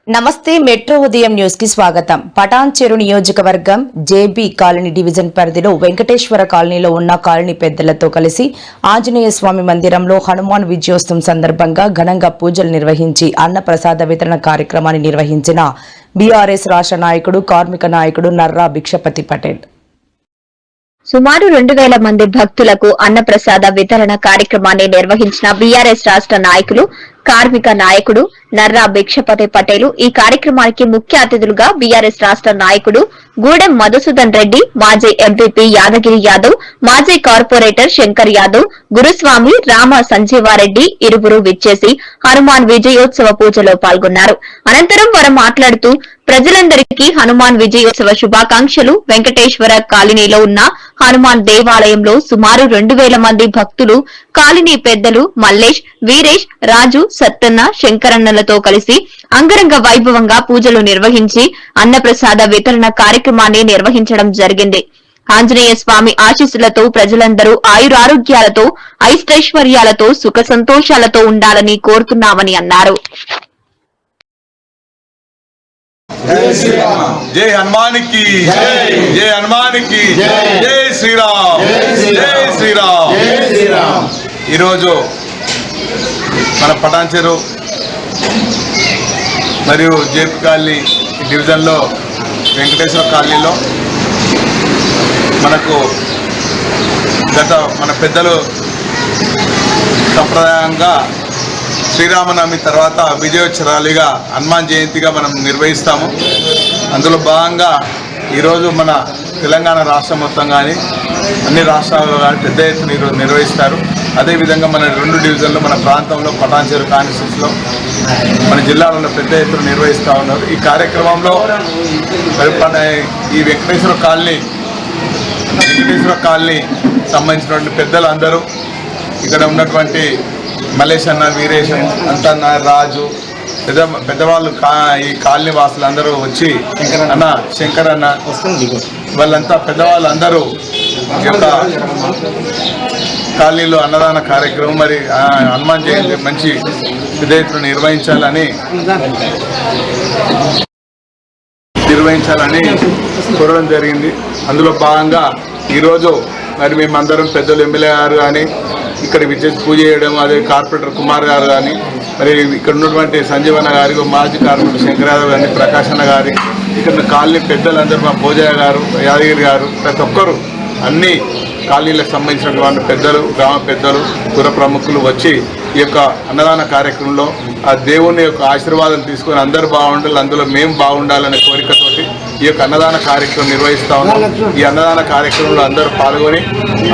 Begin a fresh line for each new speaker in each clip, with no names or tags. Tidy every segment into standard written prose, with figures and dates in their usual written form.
నమస్తే మెట్రో ఉదయం న్యూస్ కి స్వాగతం. పటాన్చెరు నియోజకవర్గం జేబీ కాలనీ డివిజన్ పరిధిలో వెంకటేశ్వర కాలనీలో ఉన్న కాలనీ పెద్దలతో కలిసి ఆంజనేయ స్వామి మందిరంలో హనుమాన్ విజయోత్సవం సందర్భంగా ఘనంగా పూజలు నిర్వహించి అన్న ప్రసాద వితరణ కార్యక్రమాన్ని నిర్వహించిన బీఆర్ఎస్ రాష్ట్ర నాయకుడు కార్మిక నాయకుడు నర్రా భిక్షపతి పటేల్.
సుమారు 2000 మంది భక్తులకు అన్నప్రసాద వితరణ కార్యక్రమాన్ని నిర్వహించిన బీఆర్ఎస్ రాష్ట్ర నాయకులు కార్మిక నాయకుడు నర్రా భిక్షపతి పటేలు ఈ కార్యక్రమానికి ముఖ్య అతిథులుగా బీఆర్ఎస్ రాష్ట్ర నాయకుడు గూడెం మధుసూదన్ రెడ్డి, మాజీ ఎంపీపీ యాదగిరి యాదవ్, మాజీ కార్పొరేటర్ శంకర్ యాదవ్, గురుస్వామి రామ సంజీవారెడ్డి ఇరువురు విచ్చేసి హనుమాన్ విజయోత్సవ పూజలో పాల్గొన్నారు. అనంతరం వారు మాట్లాడుతూ ప్రజలందరికీ హనుమాన్ విజయోత్సవ శుభాకాంక్షలు. వెంకటేశ్వర కాలనీలో ఉన్న హనుమాన్ దేవాలయంలో సుమారు 2000 మంది భక్తులు కాలనీ పెద్దలు మల్లేష్, వీరేష్, రాజు, సత్తన్న, శంకరన్నలతో కలిసి అంగరంగ వైభవంగా పూజలు నిర్వహించి అన్నప్రసాద వితరణ కార్యక్రమాన్ని నిర్వహించడం జరిగింది. ఆంజనేయ స్వామి ఆశీస్సులతో ప్రజలందరూ ఆయురారోగ్యాలతో ఐష్టైశ్వర్యాలతో సుఖ సంతోషాలతో ఉండాలని కోరుతున్నామని అన్నారు.
జై హనుమాన్ కి జై హనుమాన్ కి జై శ్రీరామ్ జై శ్రీరామ్. ఈరోజు మన పటాన్చెరు మరియు జేపీ కాలనీ డివిజన్లో వెంకటేశ్వర కాలనీలో మనకు మన పెద్దలు సంప్రదాయంగా శ్రీరామనవమి తర్వాత విజయోత్సవ ర్యాలీగా హనుమాన్ జయంతిగా మనం నిర్వహిస్తాము. అందులో భాగంగా ఈరోజు మన తెలంగాణ రాష్ట్రం మొత్తం కానీ అన్ని రాష్ట్రాల్లో కానీ పెద్ద ఎత్తున ఈరోజు నిర్వహిస్తారు. అదేవిధంగా మన 2 డివిజన్లు మన ప్రాంతంలో పటాన్చెరు కాన్స్టిట్యూన్సీలో మన జిల్లాలో పెద్ద ఎత్తున నిర్వహిస్తూ ఉన్నారు. ఈ కార్యక్రమంలో ఈ వెంకటేశ్వర కాలనీ సంబంధించినటువంటి పెద్దలు అందరూ ఇక్కడ ఉన్నటువంటి మల్లేష్ అన్న, వీరేష్, అంతన్న, రాజు, పెద్దవాళ్ళు ఈ కాలనీ వాసులు అందరూ వచ్చి అన్న శంకర్ అన్న వాళ్ళంతా పెద్దవాళ్ళందరూ ఈ యొక్క కాలనీలో అన్నదాన కార్యక్రమం మరి హనుమాన్ జయంతి మంచి విధేయతను నిర్వహించాలని కోరడం జరిగింది. అందులో భాగంగా ఈరోజు మరి మేమందరం పెద్దలు ఎమ్మెల్యే గారు కానీ ఇక్కడ విచ్చేసి పూజ చేయడం, అదే కార్పొరేటర్ కుమార్ గారు కానీ మరి ఇక్కడ ఉన్నటువంటి సంజీవన్న గారి, మాజీ కార్పొరేటర్ శంకర్ యాదవ్ గారిని, ప్రకాష్ అన్న గారి, ఇక్కడ కాలనీ పెద్దలందరూ మా భోజయ్య గారు, యాదగిరి గారు, ప్రతి ఒక్కరు అన్ని కాలనీలకు సంబంధించినటువంటి పెద్దలు, గ్రామ పెద్దలు, పుర ప్రముఖులు వచ్చి ఈ యొక్క అన్నదాన కార్యక్రమంలో ఆ దేవుని యొక్క ఆశీర్వాదం తీసుకొని అందరూ బాగుండాలి, అందులో మేము బాగుండాలనే కోరికతోటి ఈ యొక్క అన్నదాన కార్యక్రమం నిర్వహిస్తూ ఉన్నాం. ఈ అన్నదాన కార్యక్రమంలో అందరూ పాల్గొని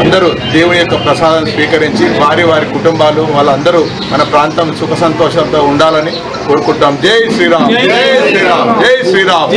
అందరూ దేవుని యొక్క ప్రసాదం స్వీకరించి వారి కుటుంబాలు వాళ్ళందరూ మన ప్రాంతం సుఖ సంతోషంతో ఉండాలని కోరుకుంటాం. జై శ్రీరామ్, జై శ్రీరామ్, జై శ్రీరామ్.